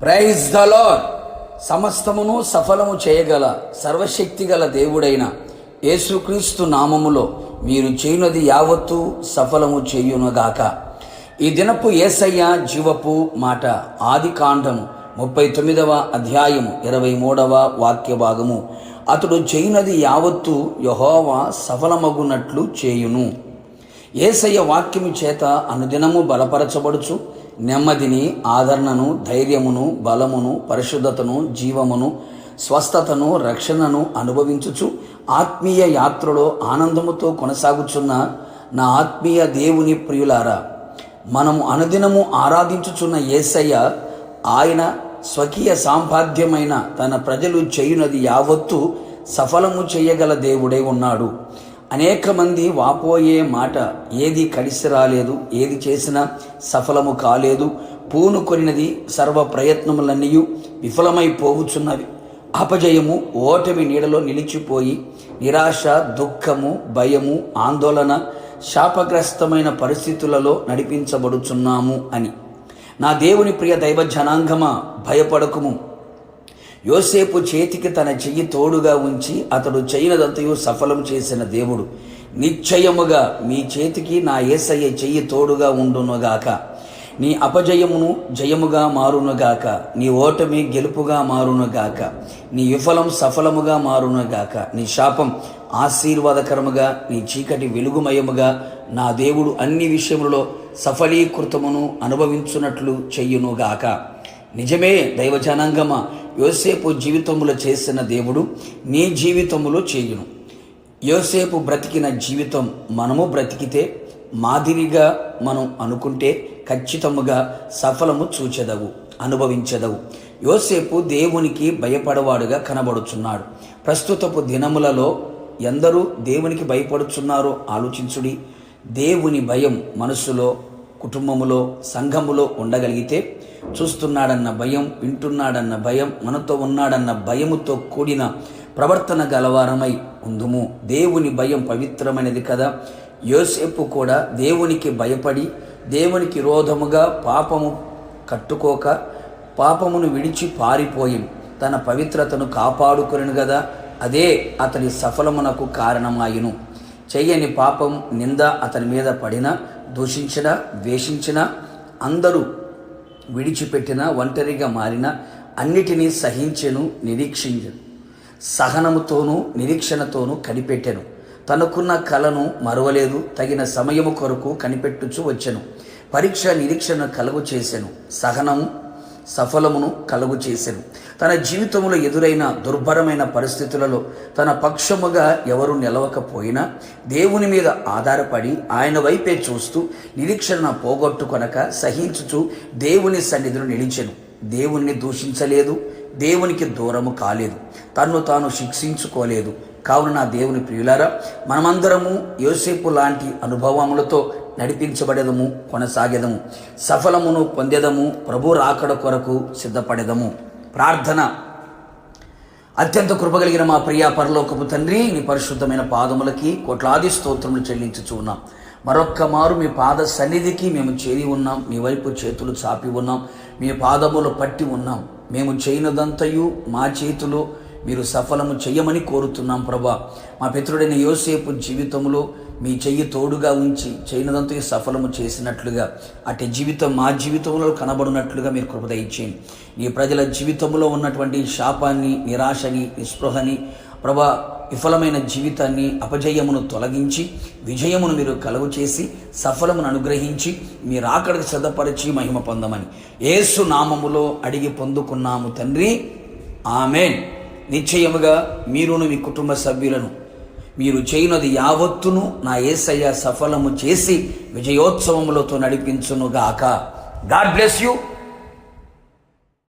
Praise the lord. సమస్తమును సఫలము చేయగల సర్వశక్తిగల దేవుడైన యేసుక్రీస్తు నామములో మీరు చేయునది యావత్తు సఫలము చేయునుగాక. ఈ దినపు యేసయ్య జీవపు మాట ఆదికాండము 39వ అధ్యాయము 23వ వాక్య భాగము. అతడు చేయునది యావత్తు యెహోవా సఫలమగునట్లు చేయును. యేసయ్య వాక్యము చేత అనుదినము బలపరచబడుచు నెమ్మదిని, ఆదరణను, ధైర్యమును, బలమును, పరిశుద్ధతను, జీవమును, స్వస్థతను, రక్షణను అనుభవించుచు ఆత్మీయ యాత్రలో ఆనందముతో కొనసాగుచున్న నా ఆత్మీయ దేవుని ప్రియులారా, మనము అనుదినము ఆరాధించుచున్న యేసయ్య ఆయన స్వకీయ సాంపాద్యమైన తన ప్రజలు చేయునది యావత్తు సఫలము చేయగల దేవుడై ఉన్నాడు. అనేక మంది వాపోయే మాట, ఏది కలిసి రాలేదు, ఏది చేసినా సఫలము కాలేదు, పూనుకొనినది సర్వ ప్రయత్నములన్నీ విఫలమైపోవుచున్నవి, అపజయము, ఓటమి నీడలో నిలిచిపోయి నిరాశ, దుఃఖము, భయము, ఆందోళన, శాపగ్రస్తమైన పరిస్థితులలో నడిపించబడుచున్నాము అని. నా దేవుని ప్రియ దైవ జనాంగమా, భయపడకుము. యోసేపు చేతికి తన చెయ్యి తోడుగా ఉంచి అతడు చేయనదంతయు సఫలం చేసిన దేవుడు నిశ్చయముగా మీ చేతికి నా యేసయ్య చెయ్యి తోడుగా ఉండునుగాక. నీ అపజయమును జయముగా మారునుగాక, నీ ఓటమి గెలుపుగా మారునుగాక, నీ విఫలం సఫలముగా మారునుగాక, నీ శాపం ఆశీర్వాదకరముగా, నీ చీకటి వెలుగుమయముగా నా దేవుడు అన్ని విషయములలో సఫలీకృతమును అనుభవించున్నట్లు చెయ్యునుగాక. నిజమే దైవజనాంగమా, యోసేపు జీవితములో చేసిన దేవుడు నీ జీవితములో చేయును. యోసేపు బ్రతికిన జీవితం మనము బ్రతికితే, మాదిరిగా మనం అనుకుంటే ఖచ్చితముగా సఫలము చూచెదవు, అనుభవించెదవు. యోసేపు దేవునికి భయపడవాడుగా కనబడుచున్నాడు. ప్రస్తుతపు దినములలో ఎందరూ దేవునికి భయపడుచున్నారో ఆలోచించుడి. దేవుని భయం మనసులో, కుటుంబములో, సంఘములో ఉండగలిగితే చూస్తున్నాడన్న భయం, వింటున్నాడన్న భయం, మనతో ఉన్నాడన్న భయముతో కూడిన ప్రవర్తన గలవారమై ఉందుము. దేవుని భయం పవిత్రమైనది కదా. యోసేపు కూడా దేవునికి భయపడి దేవునికి విరోధముగా పాపము కట్టుకోక పాపమును విడిచి పారిపోయి తన పవిత్రతను కాపాడుకొనెను కదా. అదే అతని సఫలమునకు కారణమాయును. చెయ్యని పాపం నింద అతని మీద పడినా, దూషించినా, ద్వేషించినా, అందరూ విడిచిపెట్టిన, ఒంటరిగా మారిన అన్నిటినీ సహించెను, నిరీక్షించెను, సహనముతోనూ నిరీక్షణతోనూ కనిపెట్టెను. తనకున్న కలను మరవలేదు, తగిన సమయము కొరకు కనిపెట్టుచు వచ్చెను. పరీక్ష నిరీక్షణ కలుగు చేసెను, సహనము సఫలమును కలుగు చేసెను. తన జీవితంలో ఎదురైన దుర్భరమైన పరిస్థితులలో తన పక్షముగా ఎవరు నిలవకపోయినా దేవుని మీద ఆధారపడి ఆయన వైపే చూస్తూ నిరీక్షణ పోగొట్టుకొనక సహించుచు దేవుని సన్నిధిలో నిలిచెను. దేవుణ్ణి దూషించలేదు, దేవునికి దూరము కాలేదు, తన్ను తాను శిక్షించుకోలేదు. కావున నా దేవుని ప్రియులారా, మనమందరము యోసేపు లాంటి అనుభవములతో నడిపించబడేదము, కొనసాగేదము, సఫలమును పొందేదము, ప్రభు రాకడ కొరకు సిద్ధపడేదము. ప్రార్థన. అత్యంత కృపగలిగిన మా ప్రియ పరలోకపు తండ్రి, నీ పరిశుద్ధమైన పాదములకి కోట్లాది స్తోత్రములు చెల్లించుచు ఉన్నాం. మరొక్క మారు మీ పాద సన్నిధికి మేము చేరి ఉన్నాం. మీ వైపు చేతులు చాపి ఉన్నాం, మీ పాదములు పట్టి ఉన్నాం. మేము చేయనదంతయు మా చేతిలో మీరు సఫలము చెయ్యమని కోరుతున్నాం ప్రభా. మా పితరుడైన యోసేపు జీవితంలో మీ చెయ్యి తోడుగా ఉంచి చేయనదంతయు సఫలము చేసినట్లుగా అటు జీవితం మా జీవితంలో కనబడినట్లుగా మీరు కృప దయచేయండి. నీ ప్రజల జీవితంలో ఉన్నటువంటి శాపాన్ని, నిరాశని, నిస్పృహని ప్రభా, విఫలమైన జీవితాన్ని, అపజయమును తొలగించి విజయమును మీరు కలుగు చేసి సఫలమును అనుగ్రహించి మీరు రాకడకు సిద్ధపరిచి మహిమ పొందమని యేసు నామములో అడిగి పొందుకున్నాము తండ్రి, ఆమేన్. నిశ్చయముగా మీరును మీ కుటుంబ సభ్యులను మీరు చేయనది యావత్తును నా యేసయ్య సఫలము చేసి విజయోత్సవములతో నడిపించునుగాక. God bless you.